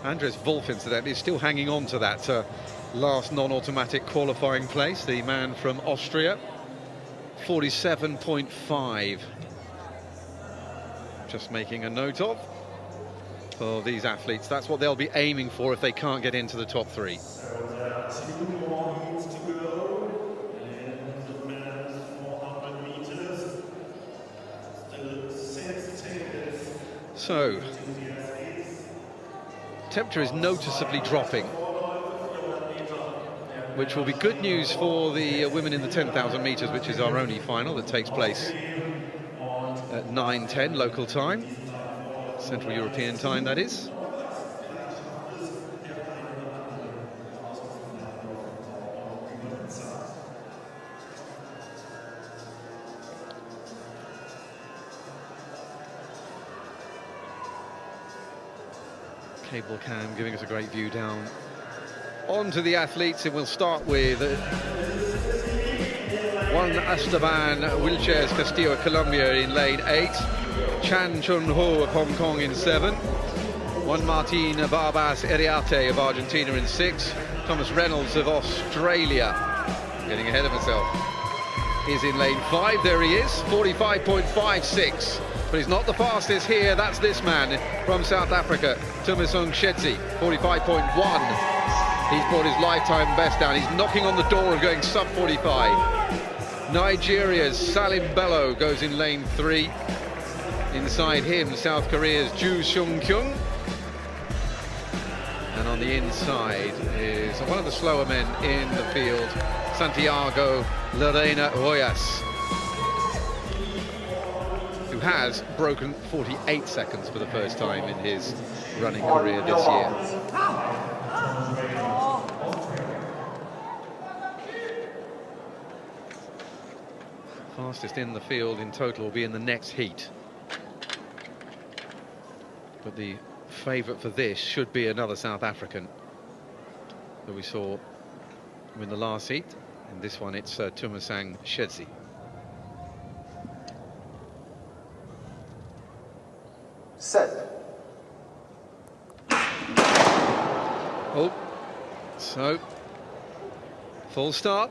Andres Wolf, incidentally, is still hanging on to that last non-automatic qualifying place. The man from Austria, 47.5. Just making a note of for these athletes. That's what they'll be aiming for if they can't get into the top three. So, temperature is noticeably dropping, which will be good news for the women in the 10,000 metres, which is our only final that takes place at 9:10 local time, Central European time, that is. Cable cam giving us a great view down onto the athletes, and we'll start with Juan Esteban Wilches Castillo, Colombia, in lane 8, Chan Chun Ho of Hong Kong in 7, Juan Martin Barbas Eriate of Argentina in 6, Thomas Reynolds of Australia, getting ahead of himself, is in lane 5. There he is, 45.56. But he's not the fastest here. That's this man from South Africa, Tumisong Shetsi, 45.1. He's brought his lifetime best down. He's knocking on the door of going sub 45. Nigeria's Salim Bello goes in lane 3. Inside him, South Korea's Ju Seung Kyung. And on the inside is one of the slower men in the field, Santiago Lorena Royas, who has broken 48 seconds for the first time in his running career this year. Fastest in the field in total will be in the next heat. But the favourite for this should be another South African that we saw in the last heat. In this one, it's Tumisang Shetsi. Set. Oh, so full start.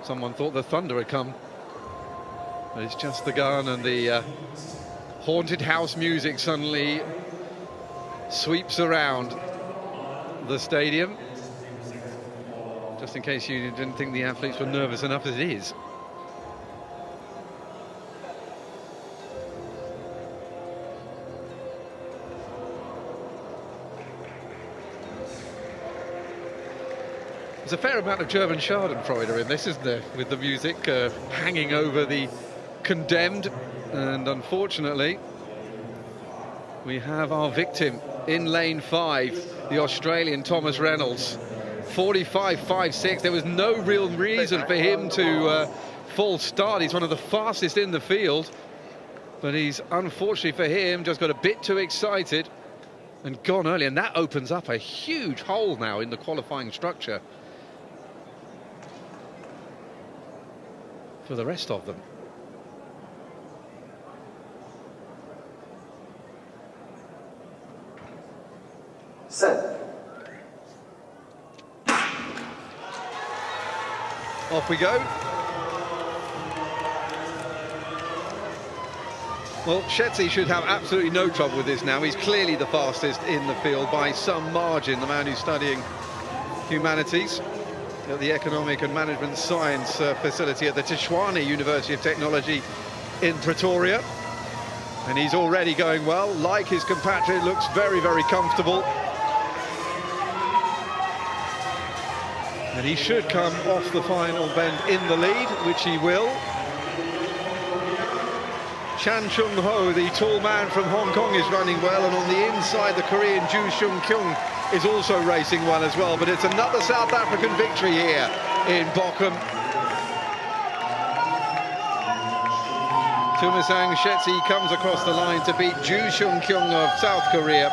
Someone thought the thunder had come, but it's just the gun, and the haunted house music suddenly sweeps around the stadium. Just in case you didn't think the athletes were nervous enough as it is. There's a fair amount of German Schadenfreude in this, isn't there, with the music hanging over the condemned. And unfortunately, we have our victim in lane 5, the Australian Thomas Reynolds, 45.56. There was no real reason for him to false start. He's one of the fastest in the field, but he's, unfortunately for him, just got a bit too excited and gone early, and that opens up a huge hole now in the qualifying structure for the rest of them. Set. Off we go. Well, Shetsi should have absolutely no trouble with this now. He's clearly the fastest in the field by some margin, the man who's studying humanities at the Economic and Management Science facility at the Tshwane University of Technology in Pretoria. And he's already going well. Like his compatriot, looks very, very comfortable. And he should come off the final bend in the lead, which he will. Chan Chung Ho, the tall man from Hong Kong, is running well, and on the inside, the Korean Ju Seung Kyung is also racing well as well. But it's another South African victory here in Bochum. Tumisang Shetsi comes across the line to beat Ju Seung Kyung of South Korea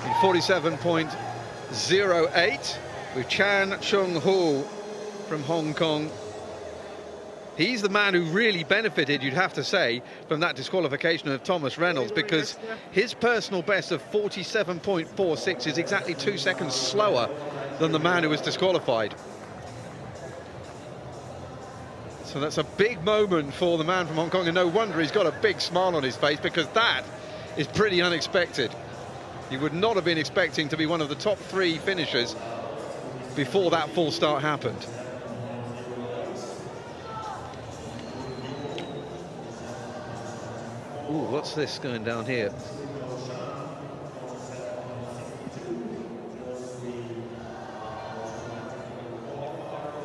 in 47.08, with Chan Chung Ho from Hong Kong He's the man who really benefited, you'd have to say, from that disqualification of Thomas Reynolds, because his personal best of 47.46 is exactly 2 seconds slower than the man who was disqualified. So that's a big moment for the man from Hong Kong, and no wonder he's got a big smile on his face, because that is pretty unexpected. You would not have been expecting to be one of the top 3 finishers before that full start happened. Ooh, what's this going down here?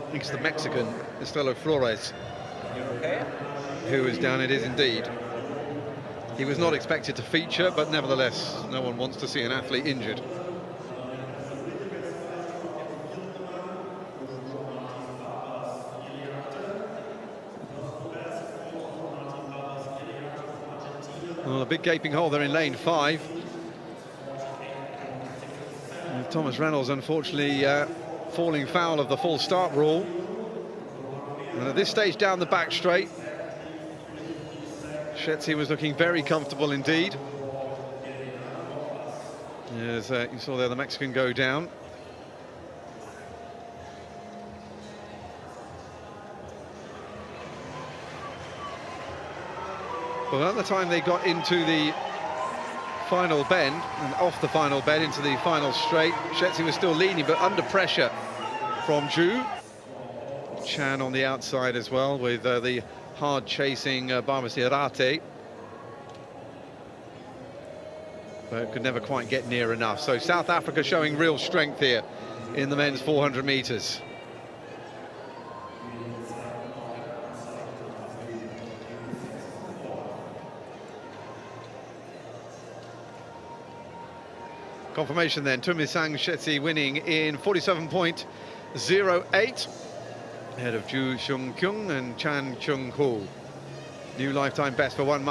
I think it's the Mexican, Estelo Flores, who is down. It is indeed. He was not expected to feature, but nevertheless, no one wants to see an athlete injured. Well, a big gaping hole there in lane 5. And Thomas Reynolds, unfortunately, falling foul of the full start rule. And at this stage down the back straight, Schetzi was looking very comfortable indeed. As you saw there, the Mexican go down. But at the time they got into the final bend and off the final bend into the final straight, Schetzi was still leading, but under pressure from Zhu. Chan on the outside as well, with the hard chasing Barbas Iarrate, but could never quite get near enough. So South Africa showing real strength here in the men's 400 meters. Confirmation then, Tumisang Schetzi winning in 47.08, ahead of Zhu Xiongkyung and Chan Chung Ho. New lifetime best for one mile.